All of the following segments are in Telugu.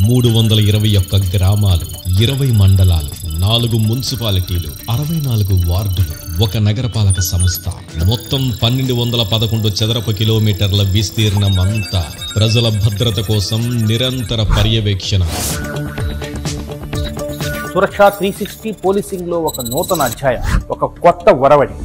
321 గ్రామాలు, 20 మండలాలు, 4 మున్సిపాలిటీలు, 64 వార్డులు, ఒక నగరపాలక సంస్థ, మొత్తం 1211 చదరపు కిలోమీటర్ల విస్తీర్ణం అంతా ప్రజల భద్రత కోసం నిరంతర పర్యవేక్షణ. సురక్ష 360 పోలీసింగ్ లో ఒక నూతన అధ్యాయం, ఒక కొత్త వరవడి.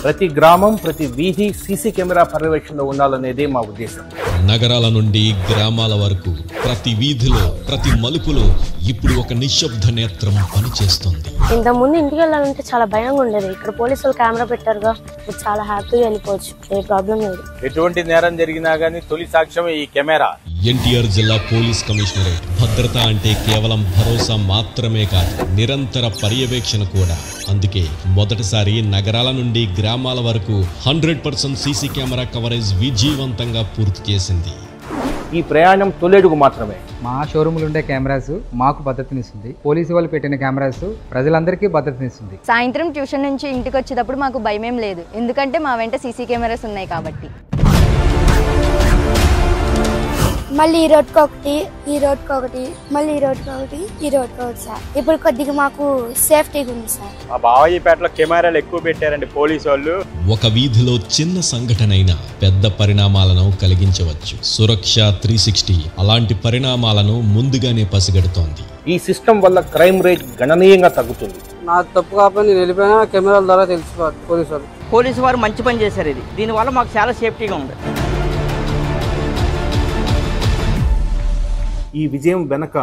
ప్రతి గ్రామం, ప్రతి వీధి సీసీ కెమెరా పర్యవేక్షణలో ఉండాలనేదే మా ఉద్దేశం. నగరాల నుండి గ్రామాల వరకు ప్రతి వీధిలో, ప్రతి మలుపులో ఇప్పుడు ఒక నిశ్శబ్ద నేత్రం పనిచేస్తుంది. ఇంతకుముందు ఇంటికి వెళ్ళాలంటే చాలా భయంగా ఉండేది. ఇక్కడ పోలీసులు కెమెరా పెట్టారుగా, చాలా హ్యాపీగా వెళ్ళిపోవచ్చు, ఏ ప్రాబ్లం లేదు. ఎటువంటి నేరం జరిగినా గానీ తొలి సాక్ష్యం ఈ కెమెరా. ఎన్టీఆర్ జిల్లా పోలీస్ కమిషనరేట్ భద్రత అంటే కేవలం భరోసా మాత్రమే కాదు, నిరంతర పర్యవేక్షణ కూడా. అందుకే మొదటిసారి నగరాల నుండి గ్రామాల వరకు 100% సీసీ కెమెరా కవరేజ్ విజయవంతంగా పూర్తి చేసింది. ఈ ప్రయాణం తొలేడుగు మాత్రమే. మా షోరూములు ఉండే కెమెరాస్ మాకు భద్రతనిస్తుంది. పోలీసు వాళ్ళు పెట్టిన కెమెరాస్ ప్రజలందరికీ భద్రతనిస్తుంది. సాయంత్రం ట్యూషన్ నుంచి ఇంటికి వచ్చేటప్పుడు మాకు భయమేం లేదు, ఎందుకంటే మా వెంట సీసీ కెమెరాస్ ఉన్నాయి కాబట్టి. మళ్ళీ ఈ రోడ్కి ఒకటి, ఈ రోడ్కి ఒకటి, మళ్ళీ ఈ రోడ్కి ఒకటి, ఈ రోడ్కి ఒకటి సార్. ఇప్పుడు కొద్దిగా మాకు సేఫ్టీగా ఉంది సార్. ఆ బావయ్యపేటలో కెమెరాలు ఎక్కువ పెట్టారండి పోలీసు వాళ్ళు. ఒక వీధిలో చిన్న సంఘటనైనా పెద్ద పరిణామాలను కలిగించవచ్చు. సురక్ష 360 అలాంటి పరిణామాలను ముందుగానే పసిగడుతోంది. ఈ సిస్టమ్ వల్ల క్రైమ్ రేట్ గణనీయంగా తగ్గుతుంది. నాకు తప్పు కాకపోతే నేను వెళ్ళిపోయినా కెమెరాల ద్వారా తెలిసిపోదు పోలీసు వాళ్ళు. పోలీసు వారు మంచి పని చేశారు. ఇది దీనివల్ల మాకు చాలా సేఫ్టీగా ఉంది. ఈ విజయం వెనక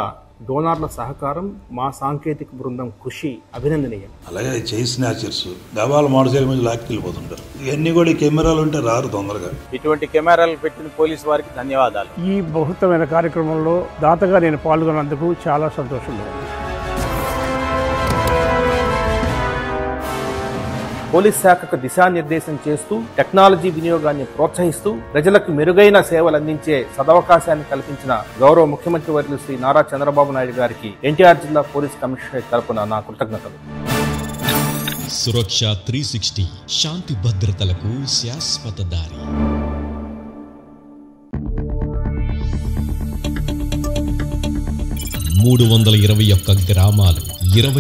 డోనర్ల సహకారం, మా సాంకేతిక బృందం కృషి అభినందనీయం. అలాగే చైన్ స్నాచర్స్ దవాల మోటార్ మీద లాక్కెళ్ళిపోతుంటారు. ఇవన్నీ కూడా కెమెరాలు ఉంటే రారు తొందరగా. ఇటువంటి కెమెరాలు పెట్టిన పోలీసు వారికి ధన్యవాదాలు. ఈ బహుత్తమైన కార్యక్రమంలో దాతగా నేను పాల్గొన్నందుకు చాలా సంతోషంగా ఉంది. పోలీస్ శాఖకు దిశానిర్దేశం చేస్తూ, టెక్నాలజీ వినియోగాన్ని ప్రోత్సహిస్తూ, ప్రజలకు మెరుగైన సేవలు అందించే సదవకాశాన్ని కల్పించిన గౌరవ ముఖ్యమంత్రి వర్యులు శ్రీ నారా చంద్రబాబు నాయుడు గారికి ఎన్టీఆర్ జిల్లా పోలీస్ కమిషనరేట్ తరపున నా కృతజ్ఞతలు. సురక్ష 360 శాంతి భద్రతలకు శాశ్వత దారి. 321 గ్రామాలు, 20